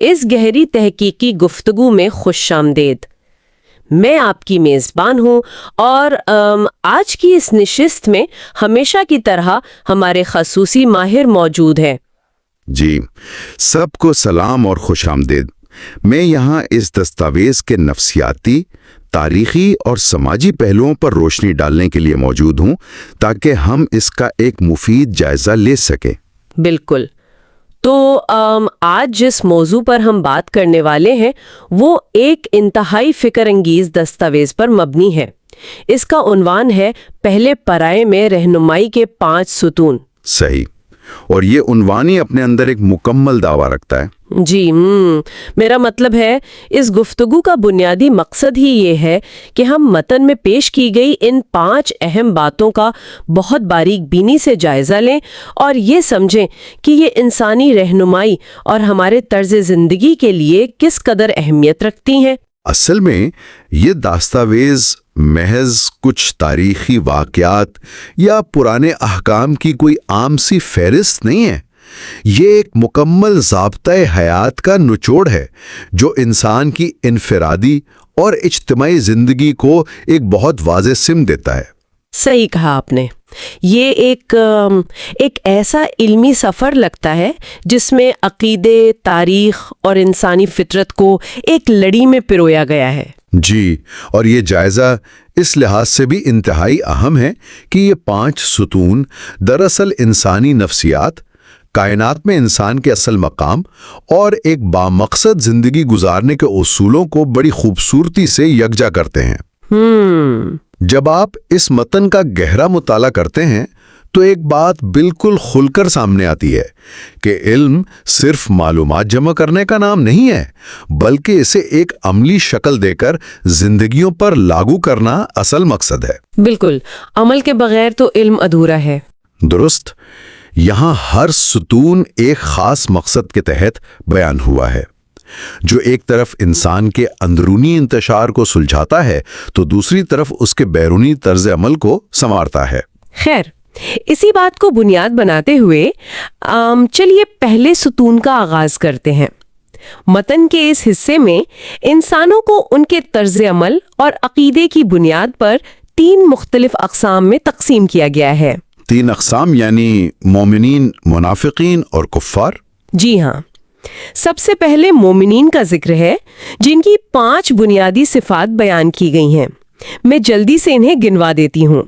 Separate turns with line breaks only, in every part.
اس گہری تحقیقی گفتگو میں خوش آمدید۔ میں آپ کی میزبان ہوں اور آج کی اس نشست میں ہمیشہ کی طرح ہمارے خصوصی ماہر موجود ہیں۔
جی، سب کو سلام اور خوش آمدید۔ میں یہاں اس دستاویز کے نفسیاتی، تاریخی اور سماجی پہلوؤں پر روشنی ڈالنے کے لیے موجود ہوں تاکہ ہم اس کا ایک مفید جائزہ لے سکیں۔
بالکل۔ تو آج جس موضوع پر ہم بات کرنے والے ہیں وہ ایک انتہائی فکر انگیز دستاویز پر مبنی ہے۔ اس کا عنوان ہے پہلے پرائے میں رہنمائی کے 5 ستون۔
صحیح، اور یہ عنوان ہی اپنے اندر ایک مکمل دعویٰ رکھتا ہے۔
جی، میرا مطلب ہے اس گفتگو کا بنیادی مقصد ہی یہ ہے کہ ہم متن میں پیش کی گئی ان 5 اہم باتوں کا بہت باریک بینی سے جائزہ لیں اور یہ سمجھیں کہ یہ انسانی رہنمائی اور ہمارے طرز زندگی کے لیے کس قدر اہمیت رکھتی ہیں۔
اصل میں یہ دستاویز محض کچھ تاریخی واقعات یا پرانے احکام کی کوئی عام سی فہرست نہیں ہے۔ یہ ایک مکمل ضابطۂ حیات کا نچوڑ ہے جو انسان کی انفرادی اور اجتماعی زندگی کو ایک بہت واضح سمت دیتا ہے۔
صحیح کہا آپ نے۔ یہ ایک ایسا علمی سفر لگتا ہے جس میں عقیدے، تاریخ اور انسانی فطرت کو ایک لڑی میں پرویا گیا ہے۔
جی، اور یہ جائزہ اس لحاظ سے بھی انتہائی اہم ہے کہ یہ 5 ستون دراصل انسانی نفسیات، کائنات میں انسان کے اصل مقام اور ایک بامقصد زندگی گزارنے کے اصولوں کو بڑی خوبصورتی سے یکجا کرتے ہیں۔ جب آپ اس متن کا گہرا مطالعہ کرتے ہیں تو ایک بات بالکل کھل کر سامنے آتی ہے کہ علم صرف معلومات جمع کرنے کا نام نہیں ہے، بلکہ اسے ایک عملی شکل دے کر زندگیوں پر لاگو کرنا اصل مقصد ہے۔
بالکل، عمل کے بغیر تو علم ادھورا ہے۔
درست۔ یہاں ہر ستون ایک خاص مقصد کے تحت بیان ہوا ہے، جو ایک طرف انسان کے اندرونی انتشار کو سلجھاتا ہے تو دوسری طرف اس کے بیرونی طرز عمل کو سنوارتا ہے۔
خیر، اسی بات کو بنیاد بناتے ہوئے چلیے پہلے ستون کا آغاز کرتے ہیں۔ متن کے اس حصے میں انسانوں کو ان کے طرز عمل اور عقیدے کی بنیاد پر 3 مختلف اقسام میں تقسیم کیا گیا ہے۔
3 اقسام یعنی مومنین، منافقین اور کفار؟
جی ہاں۔ سب سے پہلے مومنین کا ذکر ہے جن کی 5 بنیادی صفات بیان کی گئی ہیں۔ میں جلدی سے انہیں گنوا دیتی ہوں۔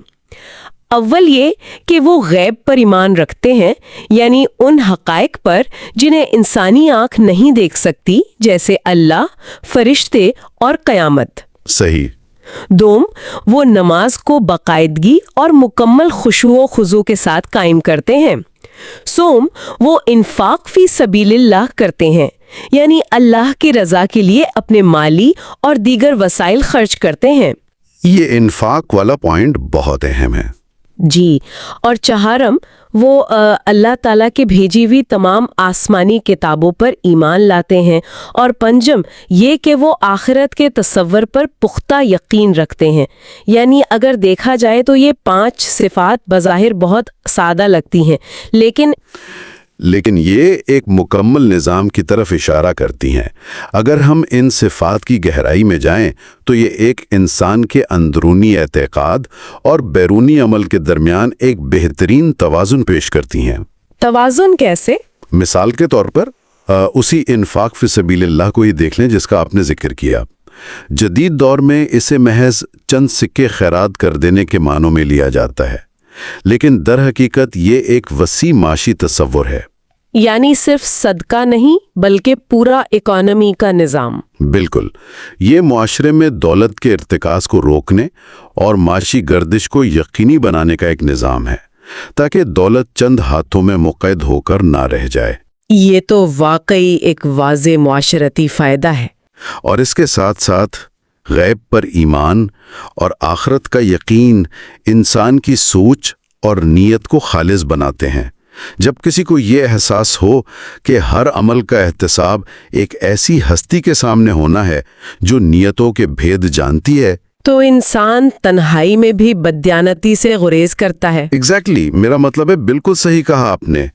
اول یہ کہ وہ غیب پر ایمان رکھتے ہیں، یعنی ان حقائق پر جنہیں انسانی آنکھ نہیں دیکھ سکتی، جیسے اللہ، فرشتے اور قیامت۔
صحیح۔
دوم، وہ نماز کو باقاعدگی اور مکمل خشوع و خضوع کے ساتھ قائم کرتے ہیں۔ سوم، وہ انفاق فی سبیل اللہ کرتے ہیں، یعنی اللہ کی رضا کے لیے اپنے مالی اور دیگر وسائل خرچ کرتے ہیں۔
یہ انفاق والا پوائنٹ بہت اہم ہے۔
جی، اور چہارم، وہ اللہ تعالیٰ کے بھیجی ہوئی تمام آسمانی کتابوں پر ایمان لاتے ہیں، اور پنجم یہ کہ وہ آخرت کے تصور پر پختہ یقین رکھتے ہیں۔ یعنی اگر دیکھا جائے تو یہ 5 صفات بظاہر بہت سادہ لگتی ہیں، لیکن
یہ ایک مکمل نظام کی طرف اشارہ کرتی ہیں۔ اگر ہم ان صفات کی گہرائی میں جائیں تو یہ ایک انسان کے اندرونی اعتقاد اور بیرونی عمل کے درمیان ایک بہترین توازن پیش کرتی ہیں۔
توازن کیسے؟
مثال کے طور پر اسی انفاق فی سبیل اللہ کو ہی دیکھ لیں جس کا آپ نے ذکر کیا۔ جدید دور میں اسے محض چند سکے خیرات کر دینے کے معنوں میں لیا جاتا ہے، لیکن در حقیقت یہ ایک وسیع معاشی تصور ہے۔
یعنی صرف صدقہ نہیں بلکہ پورا اکانومی کا نظام۔
بالکل، یہ معاشرے میں دولت کے ارتکاز کو روکنے اور معاشی گردش کو یقینی بنانے کا ایک نظام ہے تاکہ دولت چند ہاتھوں میں مقید ہو کر نہ رہ جائے۔
یہ تو واقعی ایک واضح معاشرتی فائدہ ہے۔
اور اس کے ساتھ ساتھ غیب پر ایمان اور آخرت کا یقین انسان کی سوچ اور نیت کو خالص بناتے ہیں۔ جب کسی کو یہ احساس ہو کہ ہر عمل کا احتساب ایک ایسی ہستی کے سامنے ہونا ہے جو نیتوں کے بھید جانتی ہے،
تو انسان تنہائی میں بھی بددیانتی سے گریز کرتا ہے۔
ایگزیکٹلی، میرا مطلب ہے بالکل صحیح کہا آپ نے۔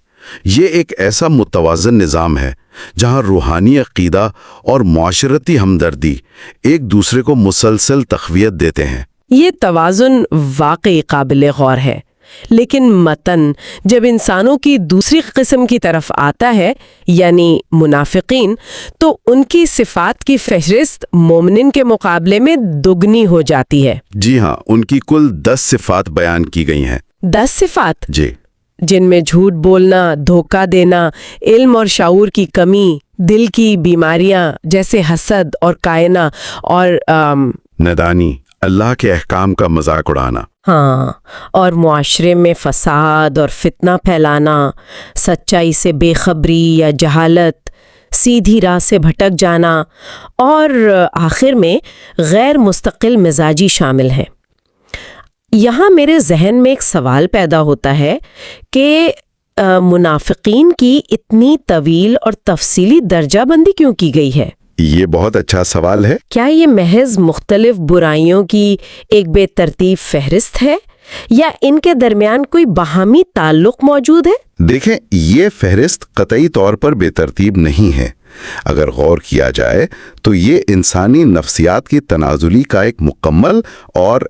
یہ ایک ایسا متوازن نظام ہے جہاں روحانی عقیدہ اور معاشرتی ہمدردی ایک دوسرے کو مسلسل تقویت دیتے ہیں۔
یہ توازن واقعی قابل غور ہے، لیکن متن جب انسانوں کی دوسری قسم کی طرف آتا ہے، یعنی منافقین، تو ان کی صفات کی فہرست مومنین کے مقابلے میں دگنی ہو جاتی ہے۔
جی ہاں، ان کی کل 10 صفات بیان کی گئی ہیں۔
10 صفات؟
جی،
جن میں جھوٹ بولنا، دھوکہ دینا، علم اور شعور کی کمی، دل کی بیماریاں جیسے حسد اور کائنہ، اور
ندانی، اللہ کے احکام کا مذاق اڑانا۔
ہاں، اور معاشرے میں فساد اور فتنہ پھیلانا، سچائی سے بے خبری یا جہالت، سیدھی راہ سے بھٹک جانا، اور آخر میں غیر مستقل مزاجی شامل ہیں۔ یہاں میرے ذہن میں ایک سوال پیدا ہوتا ہے کہ منافقین کی اتنی طویل اور تفصیلی درجہ بندی کیوں کی گئی ہے؟
یہ بہت اچھا سوال ہے۔
کیا یہ محض مختلف برائیوں کی ایک بے ترتیب فہرست ہے، یا ان کے درمیان کوئی باہمی تعلق موجود ہے؟
دیکھیں، یہ فہرست قطعی طور پر بے ترتیب نہیں ہے۔ اگر غور کیا جائے تو یہ انسانی نفسیات کی تنازلی کا ایک مکمل اور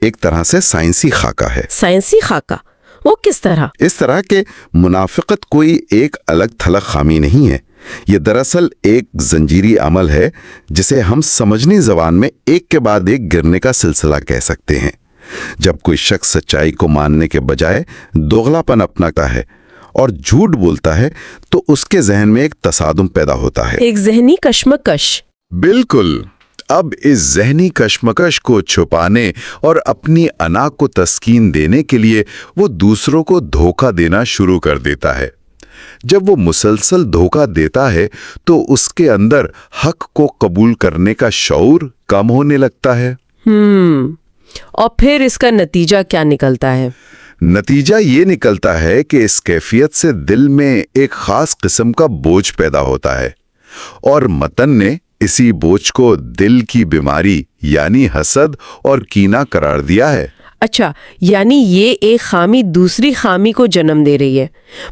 ایک طرح سے سائنسی خاکہ ہے۔
سائنسی خاکہ؟ وہ کس طرح؟
اس طرح کہ منافقت کوئی ایک الگ تھلگ خامی نہیں ہے، یہ دراصل ایک زنجیری عمل ہے جسے ہم سمجھنی زبان میں ایک کے بعد ایک گرنے کا سلسلہ کہہ سکتے ہیں۔ جب کوئی شخص سچائی کو ماننے کے بجائے دوغلاپن اپناتا ہے اور جھوٹ بولتا ہے تو اس کے ذہن میں ایک تصادم پیدا ہوتا ہے،
ایک ذہنی کشمکش۔
بالکل۔ اب اس ذہنی کشمکش کو چھپانے اور اپنی انا کو تسکین دینے کے لیے وہ دوسروں کو دھوکہ دینا شروع کر دیتا ہے۔ جب وہ مسلسل دھوکہ دیتا ہے تو اس کے اندر حق کو قبول کرنے کا شعور کم ہونے لگتا ہے۔
اور پھر اس کا نتیجہ کیا نکلتا ہے؟
نتیجہ یہ نکلتا ہے کہ اس کیفیت سے دل میں ایک خاص قسم کا بوجھ پیدا ہوتا ہے، اور متن نے اسی بوجھ کو دل کی بیماری یعنی حسد اور کینہ قرار دیا ہے۔
اچھا، یعنی یہ ایک خامی دوسری خامی کو جنم دے رہی ہے۔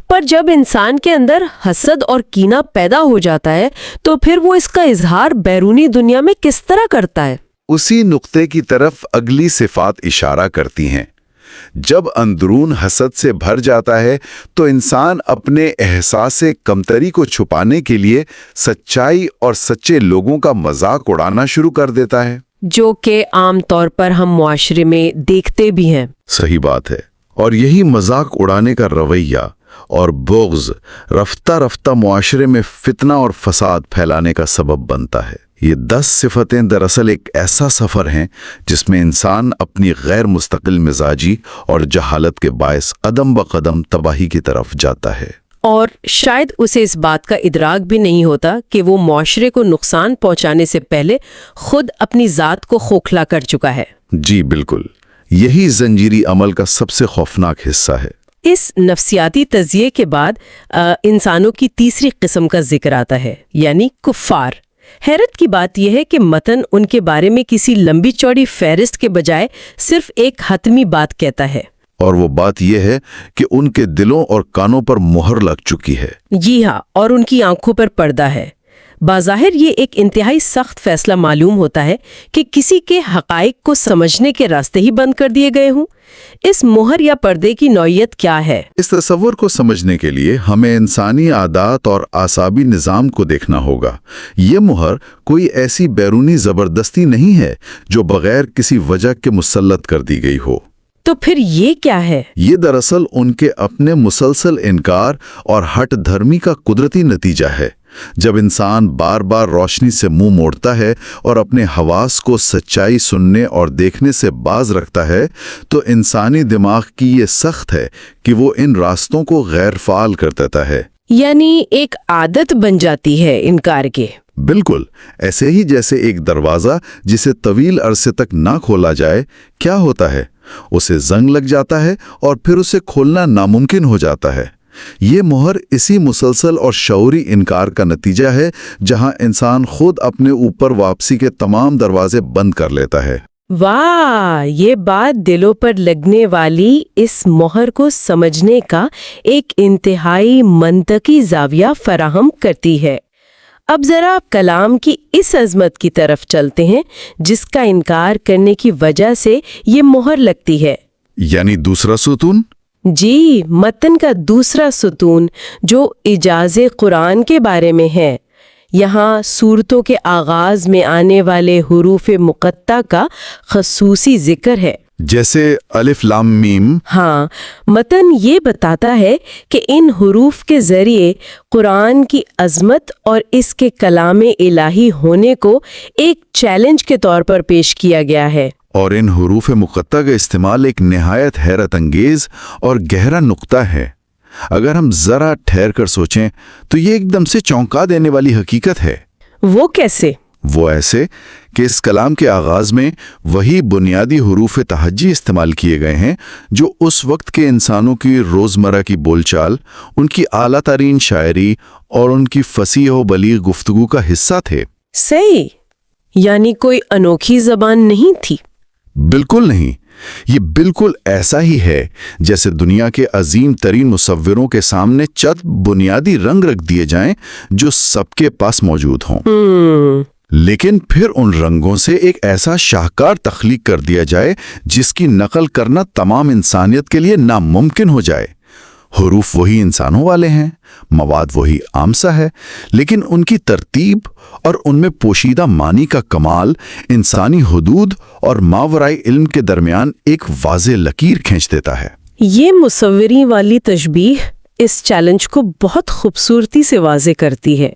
پر جب انسان کے اندر حسد اور کینہ پیدا ہو جاتا ہے تو پھر وہ اس کا اظہار بیرونی دنیا میں کس طرح کرتا ہے؟
اسی نقطے کی طرف اگلی صفات اشارہ کرتی ہیں۔ جب اندرون حسد سے بھر جاتا ہے تو انسان اپنے احساس کمتری کو چھپانے کے لیے سچائی اور سچے لوگوں کا مذاق اڑانا شروع کر دیتا ہے،
جو کہ عام طور پر ہم معاشرے میں دیکھتے بھی ہیں۔
صحیح بات ہے۔ اور یہی مذاق اڑانے کا رویہ اور بغض رفتہ رفتہ معاشرے میں فتنہ اور فساد پھیلانے کا سبب بنتا ہے۔ یہ 10 صفتیں دراصل ایک ایسا سفر ہیں جس میں انسان اپنی غیر مستقل مزاجی اور جہالت کے باعث قدم بقدم تباہی کی طرف جاتا ہے،
اور شاید اسے اس بات کا ادراک بھی نہیں ہوتا کہ وہ معاشرے کو نقصان پہنچانے سے پہلے خود اپنی ذات کو کھوکھلا کر چکا ہے۔
جی بالکل، یہی زنجیری عمل کا سب سے خوفناک حصہ ہے۔
اس نفسیاتی تجزیے کے بعد انسانوں کی تیسری قسم کا ذکر آتا ہے، یعنی کفار۔ حیرت کی بات یہ ہے کہ متن ان کے بارے میں کسی لمبی چوڑی فہرست کے بجائے صرف ایک حتمی بات کہتا ہے،
اور وہ بات یہ ہے کہ ان کے دلوں اور کانوں پر مہر لگ چکی ہے۔
جی ہاں، اور ان کی آنکھوں پر پردہ ہے۔ بظاہر یہ ایک انتہائی سخت فیصلہ معلوم ہوتا ہے کہ کسی کے حقائق کو سمجھنے کے راستے ہی بند کر دیے گئے ہوں۔ اس مہر یا پردے کی نوعیت کیا ہے؟
اس تصور کو سمجھنے کے لیے ہمیں انسانی عادات اور اعصابی نظام کو دیکھنا ہوگا۔ یہ مہر کوئی ایسی بیرونی زبردستی نہیں ہے جو بغیر کسی وجہ کے مسلط کر دی گئی ہو۔
تو پھر یہ کیا ہے؟
یہ دراصل ان کے اپنے مسلسل انکار اور ہٹ دھرمی کا قدرتی نتیجہ ہے۔ جب انسان بار بار روشنی سے منہ موڑتا ہے اور اپنے حواس کو سچائی سننے اور دیکھنے سے باز رکھتا ہے تو انسانی دماغ کی یہ سخت ہے کہ وہ ان راستوں کو غیر فعال کر دیتا ہے،
یعنی ایک عادت بن جاتی ہے انکار کے۔
بالکل ایسے ہی جیسے ایک دروازہ جسے طویل عرصے تک نہ کھولا جائے، کیا ہوتا ہے؟ اسے زنگ لگ جاتا ہے اور پھر اسے کھولنا ناممکن ہو جاتا ہے۔ یہ مہر اسی مسلسل اور شعوری انکار کا نتیجہ ہے، جہاں انسان خود اپنے اوپر واپسی کے تمام دروازے بند کر لیتا ہے۔
واہ، یہ بات دلوں پر لگنے والی اس مہر کو سمجھنے کا ایک انتہائی منطقی زاویہ فراہم کرتی ہے۔ اب ذرا کلام کی اس عظمت کی طرف چلتے ہیں جس کا انکار کرنے کی وجہ سے یہ مہر لگتی ہے۔
یعنی دوسرا ستون؟
جی، متن کا دوسرا ستون جو اعجاز قرآن کے بارے میں ہے۔ یہاں صورتوں کے آغاز میں آنے والے حروف مقطع کا خصوصی ذکر ہے،
جیسے الف لام میم۔
ہاں، متن یہ بتاتا ہے کہ ان حروف کے ذریعے قرآن کی عظمت اور اس کے کلام الہی ہونے کو ایک چیلنج کے طور پر پیش کیا گیا ہے۔
اور ان حروف مقطع کا استعمال ایک نہایت حیرت انگیز اور گہرا نقطہ ہے۔ اگر ہم ذرا ٹھہر کر سوچیں تو یہ ایک دم سے چونکا دینے والی حقیقت ہے۔
وہ کیسے؟
وہ ایسے کہ اس کلام کے آغاز میں وہی بنیادی حروف تہجی استعمال کیے گئے ہیں جو اس وقت کے انسانوں کی روزمرہ کی بول چال، ان کی اعلیٰ ترین شاعری اور ان کی فصیح و بلیغ گفتگو کا حصہ تھے۔
صحیح، یعنی کوئی انوکھی زبان نہیں تھی۔
بالکل نہیں، یہ بالکل ایسا ہی ہے جیسے دنیا کے عظیم ترین مصوروں کے سامنے چند بنیادی رنگ رکھ دیے جائیں جو سب کے پاس موجود ہوں۔ لیکن پھر ان رنگوں سے ایک ایسا شاہکار تخلیق کر دیا جائے جس کی نقل کرنا تمام انسانیت کے لیے ناممکن ہو جائے۔ حروف وہی انسانوں والے ہیں، مواد وہی عام سا ہے، لیکن ان کی ترتیب اور ان میں پوشیدہ معنی کا کمال انسانی حدود اور ماورائے علم کے درمیان ایک واضح لکیر کھینچ دیتا ہے۔
یہ مصوری والی تشبیہ اس چیلنج کو بہت خوبصورتی سے واضح کرتی ہے۔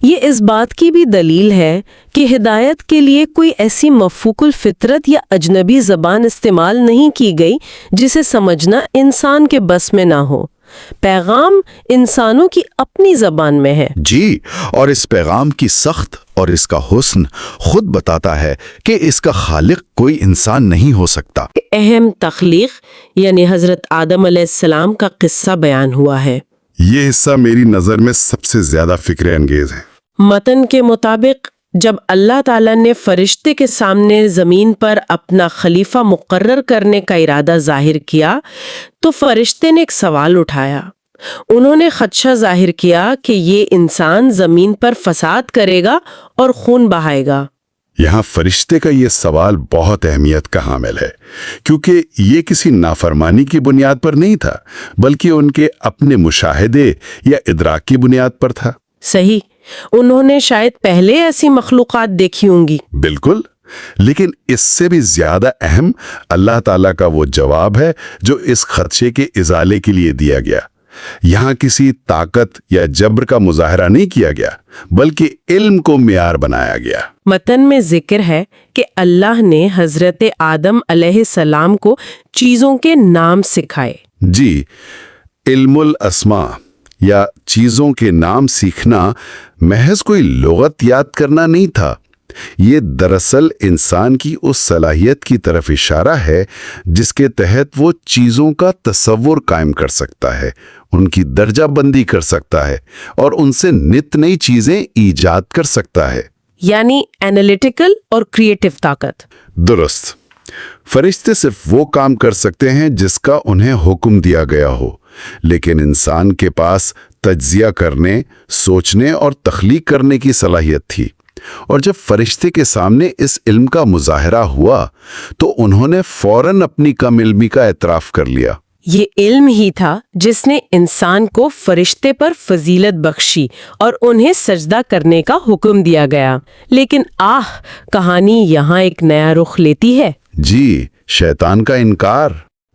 یہ اس بات کی بھی دلیل ہے کہ ہدایت کے لیے کوئی ایسی مفوق الفطرت یا اجنبی زبان استعمال نہیں کی گئی جسے سمجھنا انسان کے بس میں نہ ہو۔ پیغام انسانوں کی اپنی زبان میں ہے۔
جی، اور اس پیغام کی سخت اور اس کا حسن خود بتاتا ہے کہ اس کا خالق کوئی انسان نہیں ہو سکتا۔
اہم تخلیق یعنی حضرت آدم علیہ السلام کا قصہ بیان ہوا ہے۔
یہ حصہ میری نظر میں سب سے زیادہ فکر انگیز ہے۔
متن کے مطابق جب اللہ تعالیٰ نے فرشتے کے سامنے زمین پر اپنا خلیفہ مقرر کرنے کا ارادہ ظاہر کیا تو فرشتے نے ایک سوال اٹھایا۔ انہوں نے خدشہ ظاہر کیا کہ یہ انسان زمین پر فساد کرے گا اور خون بہائے گا۔
یہاں فرشتے کا یہ سوال بہت اہمیت کا حامل ہے، کیونکہ یہ کسی نافرمانی کی بنیاد پر نہیں تھا، بلکہ ان کے اپنے مشاہدے یا ادراک کی بنیاد پر تھا۔
صحیح، انہوں نے شاید پہلے ایسی مخلوقات دیکھی ہوں گی۔
بالکل، لیکن اس سے بھی زیادہ اہم اللہ تعالیٰ کا وہ جواب ہے جو اس خدشے کے ازالے کے لیے دیا گیا۔ یہاں کسی طاقت یا جبر کا مظاہرہ نہیں کیا گیا، بلکہ علم کو معیار بنایا گیا۔
متن میں ذکر ہے کہ اللہ نے حضرت آدم علیہ السلام کو چیزوں کے نام سکھائے۔
جی، علم الاسماء یا چیزوں کے نام سیکھنا محض کوئی لغت یاد کرنا نہیں تھا، یہ دراصل انسان کی اس صلاحیت کی طرف اشارہ ہے جس کے تحت وہ چیزوں کا تصور قائم کر سکتا ہے، ان کی درجہ بندی کر سکتا ہے اور ان سے نت نئی چیزیں ایجاد کر سکتا ہے۔
یعنی اینالیٹیکل اور کریٹو طاقت۔
درست، فرشتے صرف وہ کام کر سکتے ہیں جس کا انہیں حکم دیا گیا ہو، لیکن انسان کے پاس تجزیہ کرنے، سوچنے اور تخلیق کرنے کی صلاحیت تھی، اور جب فرشتے کے سامنے اس علم کا مظاہرہ ہوا تو انہوں نے فوراً اپنی کم علمی کا اعتراف کر لیا۔
یہ علم ہی تھا جس نے انسان کو فرشتے پر فضیلت بخشی اور انہیں سجدہ کرنے کا حکم دیا گیا۔ لیکن کہانی یہاں ایک نیا رخ لیتی ہے۔
جی، شیطان کا انکار۔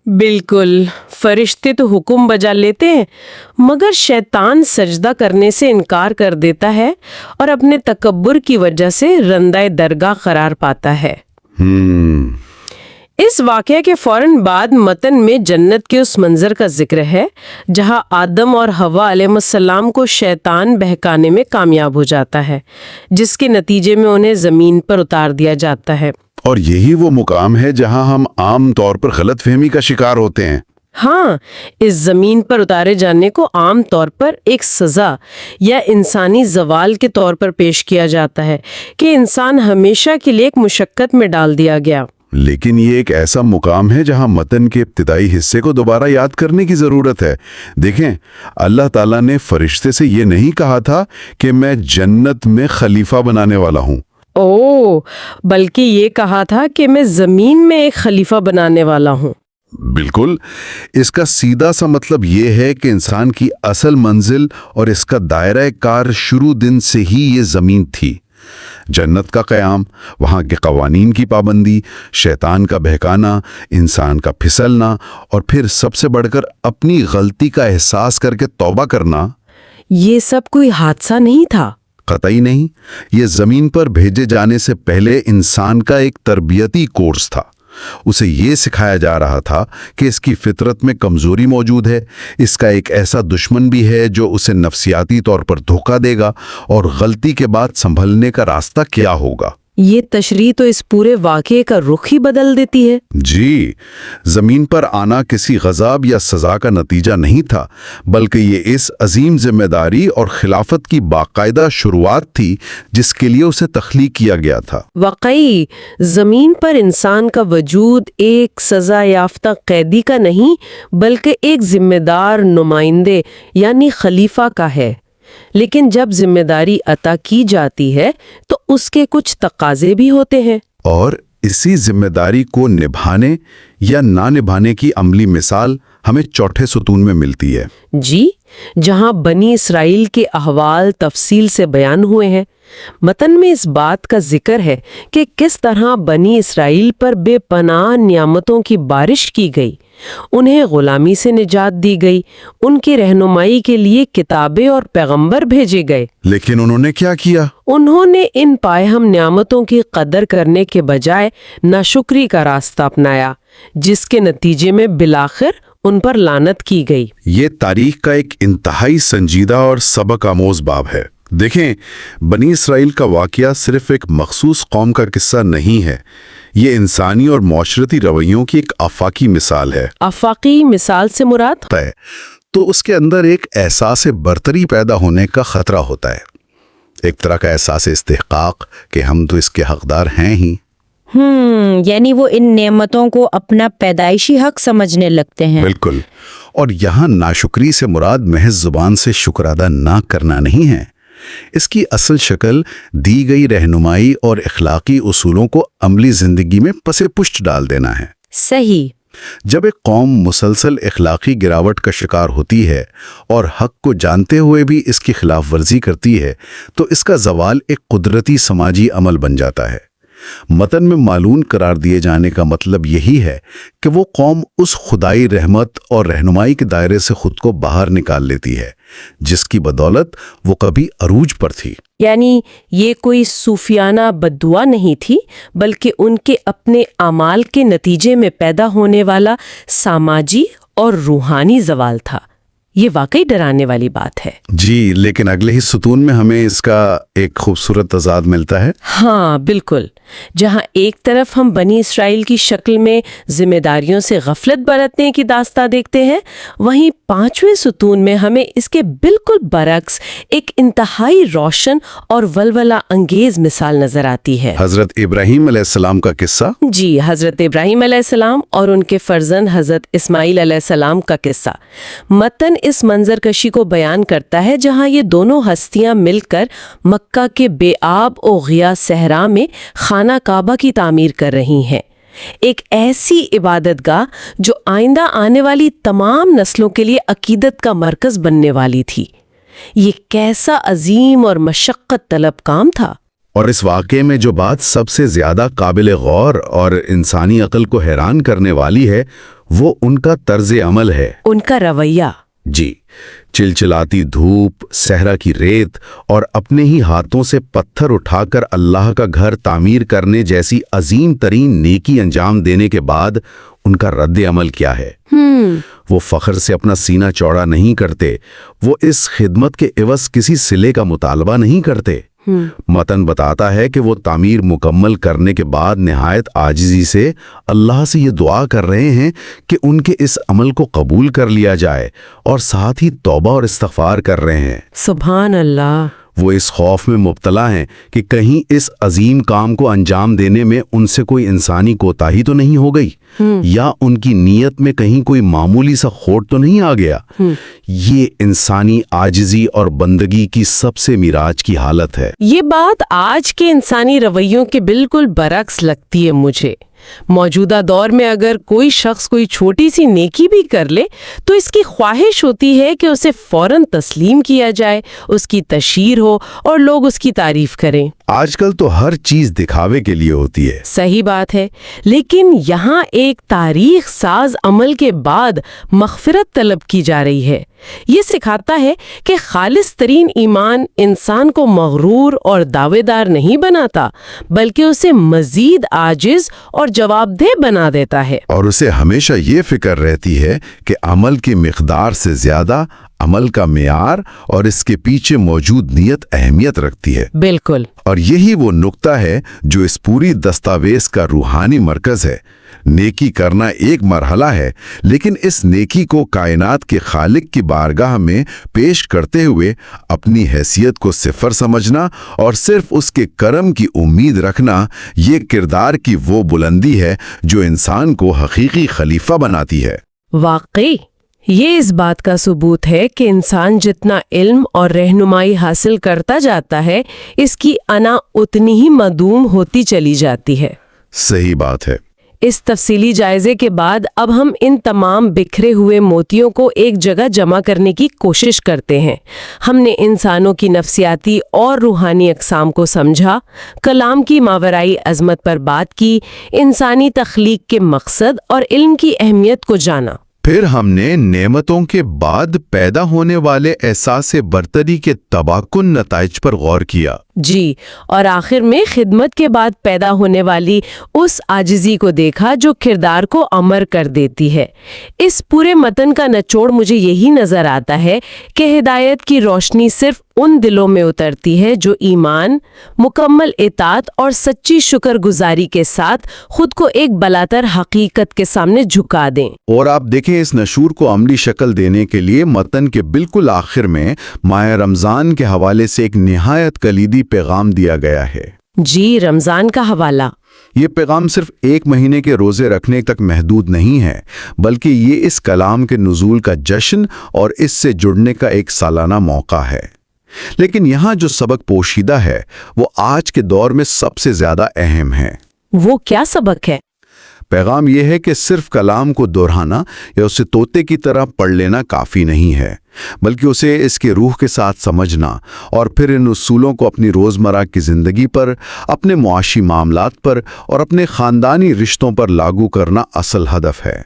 بالکل، فرشتے تو حکم بجا لیتے ہیں مگر شیطان سجدہ کرنے سے انکار کر دیتا ہے اور اپنے تکبر کی وجہ سے رندہ درگاہ قرار پاتا ہے۔ اس واقعے کے فوراً بعد متن میں جنت کے اس منظر کا ذکر ہے جہاں آدم اور حوا علیہ السلام کو شیطان بہکانے میں کامیاب ہو جاتا ہے، جس کے نتیجے میں انہیں زمین پر اتار دیا جاتا ہے۔
اور یہی وہ مقام ہے جہاں ہم عام طور پر غلط فہمی کا شکار ہوتے ہیں۔
ہاں، اس زمین پر اتارے جانے کو عام طور پر ایک سزا یا انسانی زوال کے طور پر پیش کیا جاتا ہے کہ انسان ہمیشہ کے لیے ایک مشقت میں ڈال دیا گیا۔
لیکن یہ ایک ایسا مقام ہے جہاں متن کے ابتدائی حصے کو دوبارہ یاد کرنے کی ضرورت ہے۔ دیکھیں، اللہ تعالیٰ نے فرشتے سے یہ نہیں کہا تھا کہ میں جنت میں خلیفہ بنانے والا ہوں۔
بلکہ یہ کہا تھا کہ میں زمین میں ایک خلیفہ بنانے والا ہوں۔
بالکل، اس کا سیدھا سا مطلب یہ ہے کہ انسان کی اصل منزل اور اس کا دائرہ کار شروع دن سے ہی یہ زمین تھی۔ جنت کا قیام، وہاں کے قوانین کی پابندی، شیطان کا بہکانا، انسان کا پھسلنا، اور پھر سب سے بڑھ کر اپنی غلطی کا احساس کر کے توبہ کرنا۔
یہ سب کوئی حادثہ نہیں تھا۔
قطعی نہیں، یہ زمین پر بھیجے جانے سے پہلے انسان کا ایک تربیتی کورس تھا۔ اسے یہ سکھایا جا رہا تھا کہ اس کی فطرت میں کمزوری موجود ہے، اس کا ایک ایسا دشمن بھی ہے جو اسے نفسیاتی طور پر دھوکہ دے گا، اور غلطی کے بعد سنبھلنے کا راستہ کیا ہوگا۔
یہ تشریح تو اس پورے واقعے کا رخ ہی بدل دیتی ہے۔
جی، زمین پر آنا کسی غضب یا سزا کا نتیجہ نہیں تھا، بلکہ یہ اس عظیم ذمہ داری اور خلافت کی باقاعدہ شروعات تھی جس کے لیے اسے تخلیق کیا گیا تھا۔
واقعی زمین پر انسان کا وجود ایک سزا یافتہ قیدی کا نہیں، بلکہ ایک ذمہ دار نمائندے یعنی خلیفہ کا ہے۔ لیکن جب ذمہ داری عطا کی جاتی ہے تو اس کے کچھ تقاضے بھی ہوتے ہیں،
اور اسی ذمہ داری کو نبھانے یا نہ نبھانے کی عملی مثال ہمیں چوتھے ستون میں ملتی ہے۔
جی، جہاں بنی اسرائیل کے احوال تفصیل سے بیان ہوئے ہیں۔ متن میں اس بات کا ذکر ہے کہ کس طرح بنی اسرائیل پر بے پناہ نعمتوں کی بارش کی گئی، انہیں غلامی سے نجات دی گئی، ان کی رہنمائی کے لیے کتابیں اور پیغمبر بھیجے گئے۔
لیکن انہوں نے کیا کیا؟
انہوں نے ان پائہم نعمتوں کی قدر کرنے کے بجائے ناشکری کا راستہ اپنایا، جس کے نتیجے میں بالآخر ان پر لعنت کی گئی۔
یہ تاریخ کا ایک انتہائی سنجیدہ اور سبق آموز باب ہے۔ دیکھیں، بنی اسرائیل کا واقعہ صرف ایک مخصوص قوم کا قصہ نہیں ہے، یہ انسانی اور معاشرتی رویوں کی ایک آفاقی مثال ہے۔
آفاقی مثال سے مراد
ہے تو اس کے اندر ایک احساس برتری پیدا ہونے کا خطرہ ہوتا ہے، ایک طرح کا احساس استحقاق کہ ہم تو اس کے حقدار ہیں ہی۔
یعنی وہ ان نعمتوں کو اپنا پیدائشی حق سمجھنے لگتے ہیں۔
بالکل، اور یہاں ناشکری سے مراد محض زبان سے شکر ادا نہ کرنا نہیں ہے، اس کی اصل شکل دی گئی رہنمائی اور اخلاقی اصولوں کو عملی زندگی میں پس پشت ڈال دینا ہے۔
صحیح۔
جب ایک قوم مسلسل اخلاقی گراوٹ کا شکار ہوتی ہے اور حق کو جانتے ہوئے بھی اس کی خلاف ورزی کرتی ہے تو اس کا زوال ایک قدرتی سماجی عمل بن جاتا ہے۔ متن میں معلوم قرار دیے جانے کا مطلب یہی ہے کہ وہ قوم اس خدائی رحمت اور رہنمائی کے دائرے سے خود کو باہر نکال لیتی ہے جس کی بدولت وہ کبھی عروج پر تھی۔
یعنی یہ کوئی صوفیانہ بددعا نہیں تھی، بلکہ ان کے اپنے اعمال کے نتیجے میں پیدا ہونے والا سماجی اور روحانی زوال تھا۔ یہ واقعی ڈرانے والی بات ہے۔
جی، لیکن اگلے ہی ستون میں ہمیں اس کا ایک خوبصورت تضاد ملتا ہے۔
ہاں بالکل، جہاں ایک طرف ہم بنی اسرائیل کی شکل میں ذمہ داریوں سے غفلت برتنے کی داستان دیکھتے ہیں، وہیں 5ویں ستون میں ہمیں اس کے بالکل برعکس ایک انتہائی روشن اور ولولہ انگیز مثال نظر آتی ہے۔
حضرت ابراہیم علیہ السلام کا قصہ۔
جی، حضرت ابراہیم علیہ السلام اور ان کے فرزند حضرت اسماعیل علیہ السلام کا قصہ۔ متن اس منظر کشی کو بیان کرتا ہے جہاں یہ دونوں ہستیاں مل کر مکہ کے بے آب و گیا صحرا میں خانہ کعبہ کی تعمیر کر رہی ہیں، ایک ایسی عبادت گاہ جو آئندہ آنے والی تمام نسلوں کے لیے عقیدت کا مرکز بننے والی تھی۔ یہ کیسا عظیم اور مشقت طلب کام تھا۔
اور اس واقعے میں جو بات سب سے زیادہ قابل غور اور انسانی عقل کو حیران کرنے والی ہے وہ ان کا طرز عمل ہے،
ان کا رویہ۔
جی، چلچلاتی دھوپ، صحرا کی ریت اور اپنے ہی ہاتھوں سے پتھر اٹھا کر اللہ کا گھر تعمیر کرنے جیسی عظیم ترین نیکی انجام دینے کے بعد ان کا رد عمل کیا ہے؟ وہ فخر سے اپنا سینہ چوڑا نہیں کرتے، وہ اس خدمت کے عوض کسی صلے کا مطالبہ نہیں کرتے۔ متن بتاتا ہے کہ وہ تعمیر مکمل کرنے کے بعد نہایت عاجزی سے اللہ سے یہ دعا کر رہے ہیں کہ ان کے اس عمل کو قبول کر لیا جائے، اور ساتھ ہی توبہ اور استغفار کر رہے ہیں۔
سبحان اللہ۔
وہ اس خوف میں مبتلا ہیں کہ کہیں اس عظیم کام کو انجام دینے میں ان سے کوئی انسانی کوتاہی تو نہیں ہو گئی، یا ان کی نیت میں کہیں کوئی معمولی سا کھوٹ تو نہیں آ گیا۔ یہ انسانی عاجزی اور بندگی کی سب سے معراج کی حالت ہے۔
یہ بات آج کے انسانی رویوں کے بالکل برعکس لگتی ہے مجھے۔ موجودہ دور میں اگر کوئی شخص کوئی چھوٹی سی نیکی بھی کر لے تو اس کی خواہش ہوتی ہے کہ اسے فوراً تسلیم کیا جائے، اس کی تشہیر ہو اور لوگ اس کی تعریف کریں۔
آج کل تو ہر چیز دکھاوے کے لیے ہوتی ہے۔
صحیح بات ہے، لیکن یہاں ایک تاریخ ساز عمل کے بعد مغفرت طلب کی جا رہی ہے۔ یہ سکھاتا ہے کہ خالص ترین ایمان انسان کو مغرور اور دعوے دار نہیں بناتا، بلکہ اسے مزید عاجز اور جواب دہ بنا دیتا ہے۔
اور اسے ہمیشہ یہ فکر رہتی ہے کہ عمل کی مقدار سے زیادہ عمل کا معیار اور اس کے پیچھے موجود نیت اہمیت رکھتی ہے۔
بالکل۔
اور یہی وہ نقطہ ہے جو اس پوری دستاویز کا روحانی مرکز ہے۔ نیکی کرنا ایک مرحلہ ہے، لیکن اس نیکی کو کائنات کے خالق کی بارگاہ میں پیش کرتے ہوئے اپنی حیثیت کو صفر سمجھنا اور صرف اس کے کرم کی امید رکھنا، یہ کردار کی وہ بلندی ہے جو انسان کو حقیقی خلیفہ بناتی ہے۔
واقعی یہ اس بات کا ثبوت ہے کہ انسان جتنا علم اور رہنمائی حاصل کرتا جاتا ہے، اس کی انا اتنی ہی معدوم ہوتی چلی جاتی ہے۔
صحیح بات ہے۔
اس تفصیلی جائزے کے بعد اب ہم ان تمام بکھرے ہوئے موتیوں کو ایک جگہ جمع کرنے کی کوشش کرتے ہیں۔ ہم نے انسانوں کی نفسیاتی اور روحانی اقسام کو سمجھا، کلام کی ماورائی عظمت پر بات کی، انسانی تخلیق کے مقصد اور علم کی اہمیت کو جانا۔
پھر ہم نے نعمتوں کے بعد پیدا ہونے والے احساس برتری کے تباہ کن نتائج پر غور کیا۔
جی، اور آخر میں خدمت کے بعد پیدا ہونے والی اس عاجزی کو دیکھا جو کردار کو امر کر دیتی ہے۔ اس پورے متن کا نچوڑ مجھے یہی نظر آتا ہے کہ ہدایت کی روشنی صرف ان دلوں میں اترتی ہے جو ایمان، مکمل اطاعت اور سچی شکر گزاری کے ساتھ خود کو ایک بالاتر حقیقت کے سامنے جھکا دیں۔
اور آپ دیکھیں، اس نشور کو عملی شکل دینے کے لیے متن کے بالکل آخر میں ماہ رمضان کے حوالے سے ایک نہایت کلیدی پیغام دیا گیا ہے۔
جی، رمضان کا حوالہ۔
یہ پیغام صرف ایک مہینے کے روزے رکھنے تک محدود نہیں ہے، بلکہ یہ اس کلام کے نزول کا جشن اور اس سے جڑنے کا ایک سالانہ موقع ہے۔ لیکن یہاں جو سبق پوشیدہ ہے وہ آج کے دور میں سب سے زیادہ اہم ہے۔
وہ کیا سبق ہے؟
پیغام یہ ہے کہ صرف کلام کو دہرانا یا اسے طوطے کی طرح پڑھ لینا کافی نہیں ہے، بلکہ اسے اس کے روح کے ساتھ سمجھنا اور پھر ان اصولوں کو اپنی روزمرہ کی زندگی پر، اپنے معاشی معاملات پر اور اپنے خاندانی رشتوں پر لاگو کرنا اصل ہدف ہے۔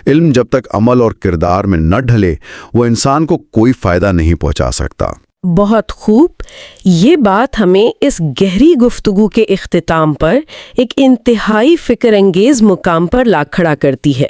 علم جب تک عمل اور کردار میں نہ ڈھلے، وہ انسان کو کوئی فائدہ نہیں پہنچا سکتا۔
بہت خوب۔ یہ بات ہمیں اس گہری گفتگو کے اختتام پر ایک انتہائی فکر انگیز مقام پر لا کھڑا کرتی ہے۔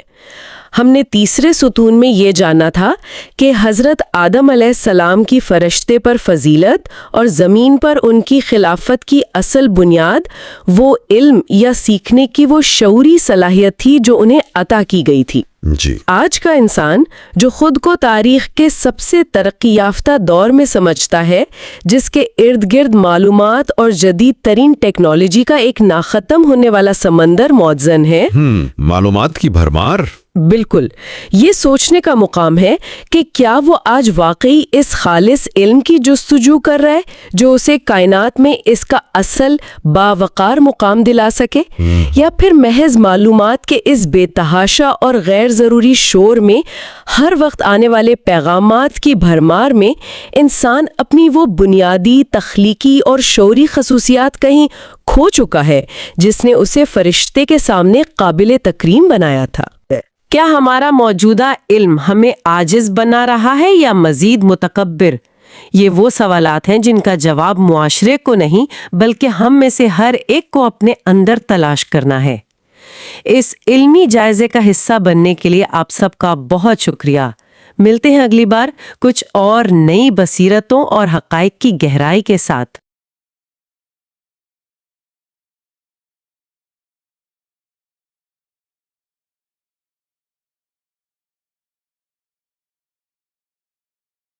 ہم نے تیسرے ستون میں یہ جانا تھا کہ حضرت آدم علیہ السلام کی فرشتے پر فضیلت اور زمین پر ان کی خلافت کی اصل بنیاد وہ علم یا سیکھنے کی وہ شعوری صلاحیت تھی جو انہیں عطا کی گئی تھی۔
جی،
آج کا انسان جو خود کو تاریخ کے سب سے ترقی یافتہ دور میں سمجھتا ہے، جس کے ارد گرد معلومات اور جدید ترین ٹیکنالوجی کا ایک ناختم ہونے والا سمندر موزن ہے،
معلومات کی بھرمار۔
بالکل، یہ سوچنے کا مقام ہے کہ کیا وہ آج واقعی اس خالص علم کی جستجو کر رہا ہے جو اسے کائنات میں اس کا اصل باوقار مقام دلا سکے، یا پھر محض معلومات کے اس بے تحاشا اور غیر ضروری شور میں، ہر وقت آنے والے پیغامات کی بھرمار میں انسان اپنی وہ بنیادی تخلیقی اور شعوری خصوصیات کہیں کھو چکا ہے جس نے اسے فرشتے کے سامنے قابل تکریم بنایا تھا۔ کیا ہمارا موجودہ علم ہمیں عاجز بنا رہا ہے یا مزید متکبر؟ یہ وہ سوالات ہیں جن کا جواب معاشرے کو نہیں بلکہ ہم میں سے ہر ایک کو اپنے اندر تلاش کرنا ہے۔ اس علمی جائزے کا حصہ بننے کے لیے آپ سب کا بہت شکریہ۔ ملتے ہیں اگلی بار کچھ اور نئی بصیرتوں اور حقائق کی گہرائی کے ساتھ۔